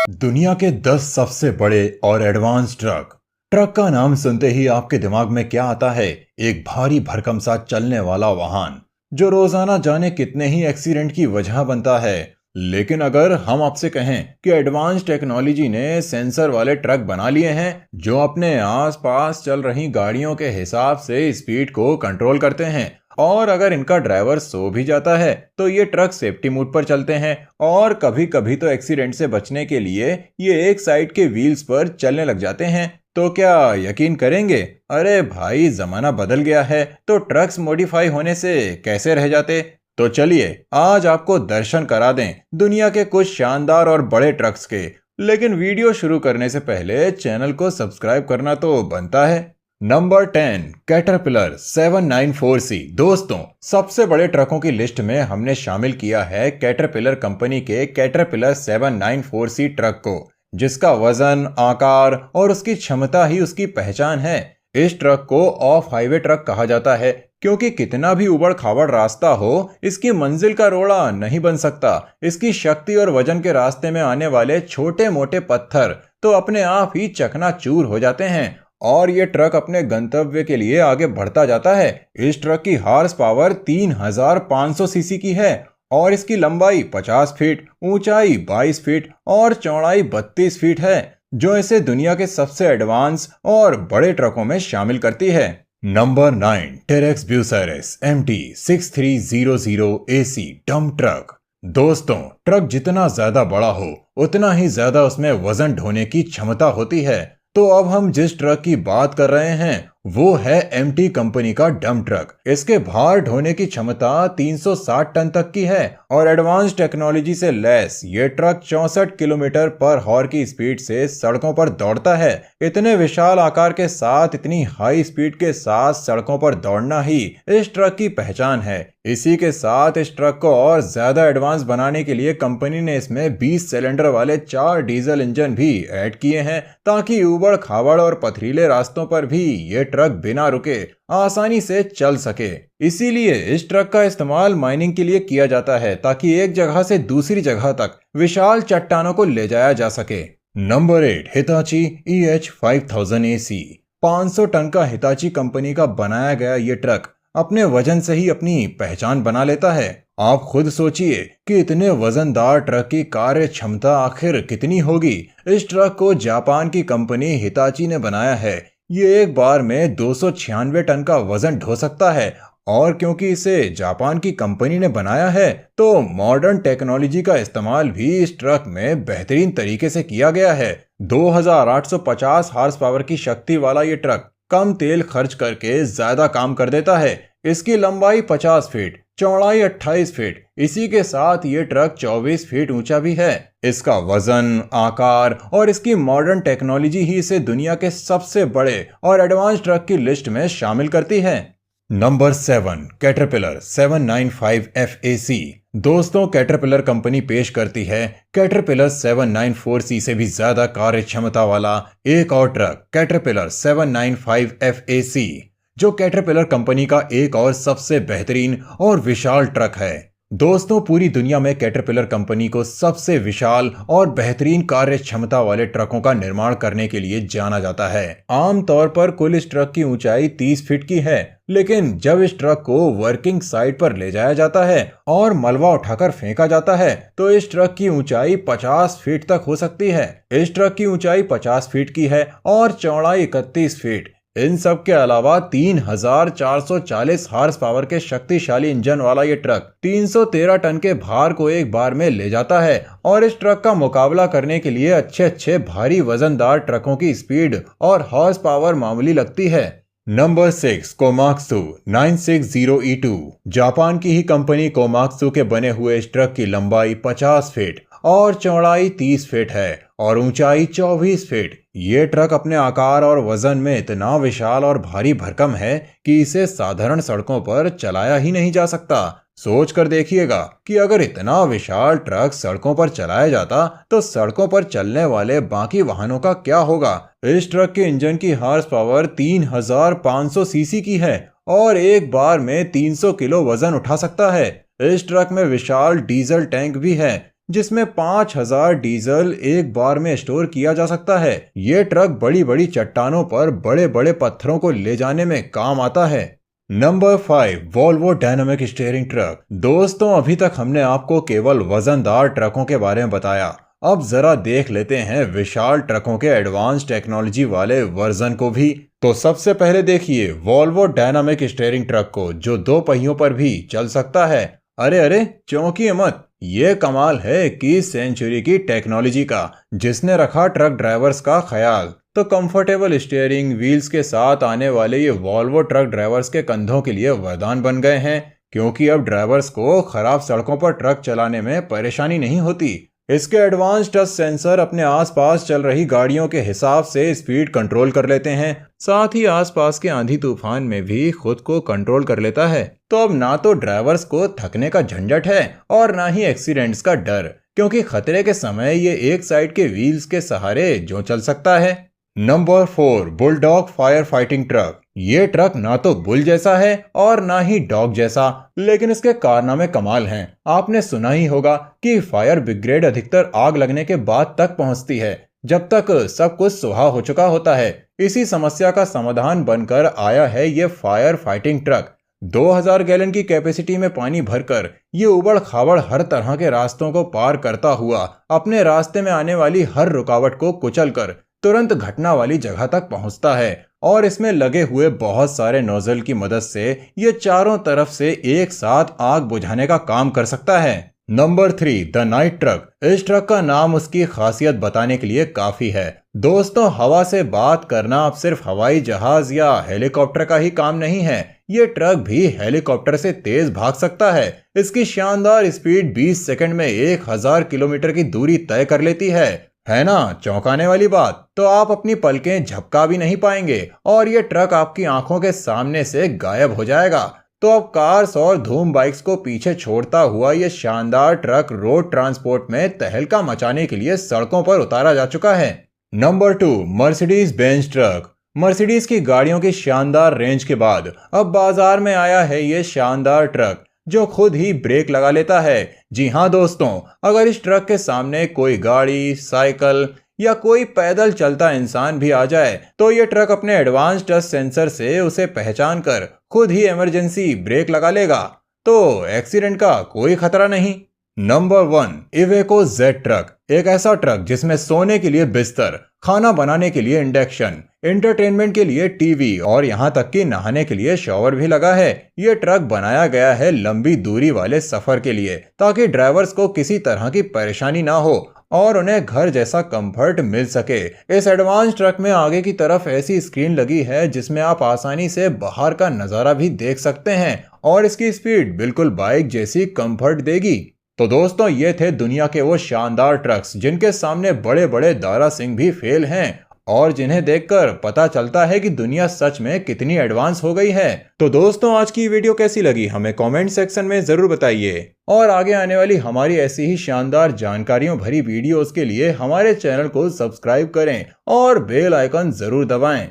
दुनिया के 10 सबसे बड़े और एडवांस ट्रक। ट्रक का नाम सुनते ही आपके दिमाग में क्या आता है? एक भारी भरकम सा चलने वाला वाहन जो रोजाना जाने कितने ही एक्सीडेंट की वजह बनता है। लेकिन अगर हम आपसे कहें कि एडवांस टेक्नोलॉजी ने सेंसर वाले ट्रक बना लिए हैं जो अपने आसपास चल रही गाड़ियों के हिसाब से स्पीड को कंट्रोल करते हैं, और अगर इनका ड्राइवर सो भी जाता है तो ये ट्रक सेफ्टी मोड पर चलते हैं, और कभी कभी तो एक्सीडेंट से बचने के लिए ये एक साइड के व्हील्स पर चलने लग जाते हैं, तो क्या यकीन करेंगे? अरे भाई, जमाना बदल गया है तो ट्रक्स मॉडिफाई होने से कैसे रह जाते। तो चलिए आज आपको दर्शन करा दें दुनिया के कुछ शानदार और बड़े ट्रक्स के। लेकिन वीडियो शुरू करने से पहले चैनल को सब्सक्राइब करना तो बनता है। Number 10, caterpillar 794C। दोस्तों, सबसे बड़े ट्रकों की लिस्ट में हमने शामिल किया है कैटरपिलर कंपनी के कैटरपिलर 794C ट्रक को, जिसका वजन, आकार और उसकी क्षमता ही उसकी पहचान है। इस ट्रक को ऑफ हाईवे ट्रक कहा जाता है क्योंकि कितना भी उबड़ खाबड़ रास्ता हो, इसकी मंजिल का रोड़ा नहीं बन सकता। इसकी शक्ति और वजन के रास्ते में आने वाले छोटे मोटे पत्थर तो अपने आप ही चकनाचूर हो जाते हैं और ये ट्रक अपने गंतव्य के लिए आगे बढ़ता जाता है। इस ट्रक की हॉर्स पावर 3500 सीसी की है और इसकी लंबाई 50 फीट, ऊंचाई 22 फीट और चौड़ाई 32 फीट है, जो इसे दुनिया के सबसे एडवांस और बड़े ट्रकों में शामिल करती है। Number 9, टेरेक्स ब्यूसेरस MT 6300 AC dump truck. दोस्तों, ट्रक जितना ज्यादा बड़ा हो उतना ही ज्यादा उसमें वजन ढोने की क्षमता होती है। तो अब हम जिस ट्रक की बात कर रहे हैं वो है MT कंपनी का डंप ट्रक। इसके भार ढोने की क्षमता 360 टन तक की है और एडवांस टेक्नोलॉजी से लैस ये ट्रक 64 किलोमीटर पर हॉर की स्पीड से सड़कों पर दौड़ता है। इतने विशाल आकार के साथ इतनी हाई स्पीड के साथ सड़कों पर दौड़ना ही इस ट्रक की पहचान है। इसी के साथ इस ट्रक को और ज्यादा एडवांस बनाने के लिए कंपनी ने इसमें 20 सिलेंडर वाले 4 डीजल इंजन भी ऐड किए हैं, ताकि ऊबड़ खाबड़ और पथरीले रास्तों पर भी ये ट्रक बिना रुके आसानी से चल सके। इसीलिए इस ट्रक का इस्तेमाल माइनिंग के लिए किया जाता है, ताकि एक जगह से दूसरी जगह तक विशाल चट्टानों को ले जाया जा सके। Number 8, Hitachi EH 5000 AC। 500 ton का हिताची कंपनी का बनाया गया ये ट्रक अपने वजन से ही अपनी पहचान बना लेता है। आप खुद सोचिए कि इतने वजनदार ट्रक की कार्य क्षमता आखिर कितनी होगी। इस ट्रक को जापान की कंपनी हिताची ने बनाया है। ये एक बार में 296 टन का वजन ढो सकता है, और क्योंकि इसे जापान की कंपनी ने बनाया है तो मॉडर्न टेक्नोलॉजी का इस्तेमाल भी इस ट्रक में बेहतरीन तरीके से किया गया है। 2850 हॉर्स पावर की शक्ति वाला ये ट्रक कम तेल खर्च करके ज्यादा काम कर देता है। इसकी लंबाई 50 फीट, चौड़ाई 28 फीट, इसी के साथ ये ट्रक 24 फीट ऊंचा भी है। इसका वजन, आकार और इसकी मॉडर्न टेक्नोलॉजी ही इसे दुनिया के सबसे बड़े और एडवांस ट्रक की लिस्ट में शामिल करती है। Number 7, caterpillar 795 FAC। दोस्तों, कैटरपिलर कंपनी पेश करती है कैटरपिलर 794C से भी ज्यादा कार्य क्षमता वाला एक और ट्रक, कैटरपिलर 795 FAC, जो कैटरपिलर कंपनी का एक और सबसे बेहतरीन और विशाल ट्रक है। दोस्तों, पूरी दुनिया में कैटरपिलर कंपनी को सबसे विशाल और बेहतरीन कार्य क्षमता वाले ट्रकों का निर्माण करने के लिए जाना जाता है। आमतौर पर कुल इस ट्रक की ऊंचाई 30 फीट की है, लेकिन जब इस ट्रक को वर्किंग साइट पर ले जाया जाता है और मलबा उठाकर फेंका जाता है तो इस ट्रक की ऊंचाई 50 फीट तक हो सकती है। इस ट्रक की ऊंचाई 50 फीट की है और चौड़ाई 31 फीट। इन सब के अलावा 3440 हॉर्स पावर के शक्तिशाली इंजन वाला ये ट्रक 313 टन के भार को एक बार में ले जाता है, और इस ट्रक का मुकाबला करने के लिए अच्छे भारी वजनदार ट्रकों की स्पीड और हॉर्स पावर मामूली लगती है। Number 6, Komatsu 960E2। जापान की ही कंपनी कोमात्सु के बने हुए इस ट्रक की लंबाई 50 फीट और चौड़ाई 30 फीट है और ऊंचाई 24 फीट। ये ट्रक अपने आकार और वजन में इतना विशाल और भारी भरकम है कि इसे साधारण सड़कों पर चलाया ही नहीं जा सकता। सोच कर देखिएगा कि अगर इतना विशाल ट्रक सड़कों पर चलाया जाता तो सड़कों पर चलने वाले बाकी वाहनों का क्या होगा। इस ट्रक के इंजन की हॉर्स पावर 3500 सीसी की है और एक बार में 300 किलो वजन उठा सकता है। इस ट्रक में विशाल डीजल टैंक भी है जिसमें 5000 डीजल एक बार में स्टोर किया जा सकता है। ये ट्रक बड़ी बड़ी चट्टानों पर बड़े बड़े पत्थरों को ले जाने में काम आता है। Number 5, Volvo dynamic steering truck. दोस्तों, अभी तक हमने आपको केवल वजनदार ट्रकों के बारे में बताया। अब जरा देख लेते हैं विशाल ट्रकों के एडवांस टेक्नोलॉजी वाले वर्जन को भी। तो सबसे पहले देखिए वोल्वो डायनामिक स्टीयरिंग ट्रक को, जो 2 पहियों पर भी चल सकता है। अरे अरे, चौंकिए मत, ये कमाल है कि सेंचुरी की टेक्नोलॉजी का, जिसने रखा ट्रक ड्राइवर्स का ख्याल। तो कंफर्टेबल स्टीयरिंग व्हील्स के साथ आने वाले ये वॉल्वो ट्रक ड्राइवर्स के कंधों के लिए वरदान बन गए हैं, क्योंकि अब ड्राइवर्स को खराब सड़कों पर ट्रक चलाने में परेशानी नहीं होती। इसके एडवांस टच सेंसर अपने आसपास चल रही गाड़ियों के हिसाब से स्पीड कंट्रोल कर लेते हैं, साथ ही आसपास के आंधी तूफान में भी खुद को कंट्रोल कर लेता है। तो अब ना तो ड्राइवर्स को थकने का झंझट है और ना ही एक्सीडेंट्स का डर, क्योंकि खतरे के समय ये एक साइड के व्हील्स के सहारे जो चल सकता है। Number 4, bulldog fire fighting truck. ये ट्रक ना तो बुल जैसा है और ना ही डॉग जैसा, लेकिन इसके कारनामे कमाल हैं। आपने सुना ही होगा कि फायर ब्रिगेड अधिकतर आग लगने के बाद तक पहुंचती है, जब तक सब कुछ सुहा हो चुका होता है। इसी समस्या का समाधान बनकर आया है ये फायर फाइटिंग ट्रक। 2000 गैलन की कैपेसिटी में पानी भरकर ये उबड़ खाबड़ हर तरह के रास्तों को पार करता हुआ अपने रास्ते में आने वाली हर रुकावट को कुचलकर तुरंत घटना वाली जगह तक पहुंचता है। और इसमें लगे हुए बहुत सारे नोजल की मदद से ये चारों तरफ से एक साथ आग बुझाने का काम कर सकता है। Number 3, the night truck. इस ट्रक का नाम उसकी खासियत बताने के लिए काफी है। दोस्तों, हवा से बात करना अब सिर्फ हवाई जहाज या हेलीकॉप्टर का ही काम नहीं है। ये ट्रक भी हेलीकॉप्टर से तेज भाग सकता है। इसकी शानदार स्पीड 20 सेकंड में 1000 किलोमीटर की दूरी तय कर लेती है ना चौंकाने वाली बात। तो आप अपनी पलकें झपका भी नहीं पाएंगे और ये ट्रक आपकी आंखों के सामने से गायब हो जाएगा। तो अब कार्स और धूम बाइक्स को पीछे छोड़ता हुआ ये शानदार ट्रक रोड ट्रांसपोर्ट में तहलका मचाने के लिए सड़कों पर उतारा जा चुका है। Number 2, Mercedes Benz truck. Mercedes की गाड़ियों की शानदार रेंज के बाद अब बाजार में आया है ये शानदार ट्रक, जो खुद ही ब्रेक लगा लेता है। जी हाँ दोस्तों, अगर इस ट्रक के सामने कोई गाड़ी, साइकिल या कोई पैदल चलता इंसान भी आ जाए, तो ये ट्रक अपने एडवांस टच सेंसर से उसे पहचान कर खुद ही इमरजेंसी ब्रेक लगा लेगा। तो एक्सीडेंट का कोई खतरा नहीं। Number 1, Iveco Z truck. एक ऐसा ट्रक जिसमें सोने के लिए बिस्तर, खाना बनाने के लिए इंडक्शन, एंटरटेनमेंट के लिए टीवी और यहाँ तक कि नहाने के लिए शॉवर भी लगा है। ये ट्रक बनाया गया है लंबी दूरी वाले सफर के लिए, ताकि ड्राइवर्स को किसी तरह की परेशानी ना हो और उन्हें घर जैसा कंफर्ट मिल सके। इस एडवांस ट्रक में आगे की तरफ ऐसी स्क्रीन लगी है जिसमें आप आसानी से बाहर का नजारा भी देख सकते हैं और इसकी स्पीड बिल्कुल बाइक जैसी कंफर्ट देगी। तो दोस्तों, ये थे दुनिया के वो शानदार ट्रक्स जिनके सामने बड़े बड़े दारा सिंह भी फेल हैं और जिन्हें देखकर पता चलता है कि दुनिया सच में कितनी एडवांस हो गई है। तो दोस्तों, आज की वीडियो कैसी लगी हमें कमेंट सेक्शन में जरूर बताइए और आगे आने वाली हमारी ऐसी ही शानदार जानकारियों भरी वीडियोस के लिए हमारे चैनल को सब्सक्राइब करें और बेल आइकन जरूर दबाएं।